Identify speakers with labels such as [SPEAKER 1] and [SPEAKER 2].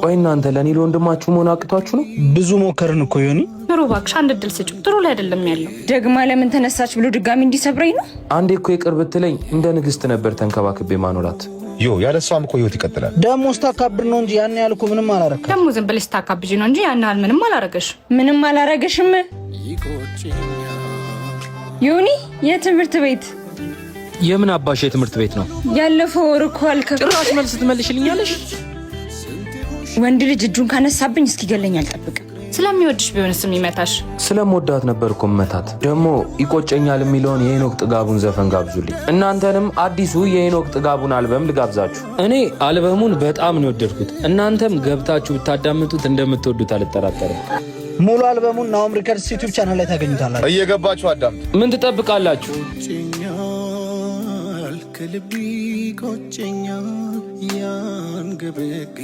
[SPEAKER 1] ቆይ እናንተ ለኔ ለወንድማችሁ መሆን አቅቷችሁ ነው?
[SPEAKER 2] ብዙ ሞከርን እኮ ዮኒ።
[SPEAKER 3] ኑሮ እባክሽ አንድ እድል ስጪው። ጥሩ ላይ አይደለም ያለው።
[SPEAKER 4] ደግማ ለምን ተነሳች ብሎ ድጋሚ እንዲሰብረኝ ነው?
[SPEAKER 1] አንዴ እኮ ይቅር ብትለኝ እንደ ንግስት ነበር ተንከባክቤ ማኖራት።
[SPEAKER 5] ያለሷም እኮ ህይወት ይቀጥላል።
[SPEAKER 2] ደሞ ስታካብር ነው እንጂ ያን ያህል እኮ ምንም አላረከ።
[SPEAKER 3] ደሞ ዝም ብለሽ ስታካብጂ ነው እንጂ ያን ያህል ምንም አላረገሽ።
[SPEAKER 4] ምንም አላረገሽም ዮኒ። የትምህርት ቤት
[SPEAKER 1] የምን አባሽ የትምህርት ቤት ነው?
[SPEAKER 4] ያለፈው ወር እኮ አልከ
[SPEAKER 1] ጭራሽ መልስ ትመልሽልኛለሽ?
[SPEAKER 4] ወንድ ልጅ እጁን ካነሳብኝ እስኪገለኝ አልጠብቅም።
[SPEAKER 3] ስለሚወድሽ ቢሆንስ የሚመታሽ?
[SPEAKER 1] ስለምወዳት ነበር እኮ መታት። ደግሞ ይቆጨኛል የሚለውን የሄኖክ ጥጋቡን ዘፈን ጋብዙልኝ። እናንተንም አዲሱ የሄኖክ ጥጋቡን አልበም ልጋብዛችሁ። እኔ አልበሙን በጣም ነው የወደድኩት። እናንተም ገብታችሁ ብታዳምጡት እንደምትወዱት አልጠራጠርም።
[SPEAKER 2] ሙሉ አልበሙን ናሆም ሪከርድስ ዩቲዩብ ቻናል ላይ ታገኙታላችሁ።
[SPEAKER 5] እየገባችሁ አዳምጡ።
[SPEAKER 1] ምን ትጠብቃላችሁ?
[SPEAKER 6] ከልቢ ቆጨኛል ያንገበግበኛል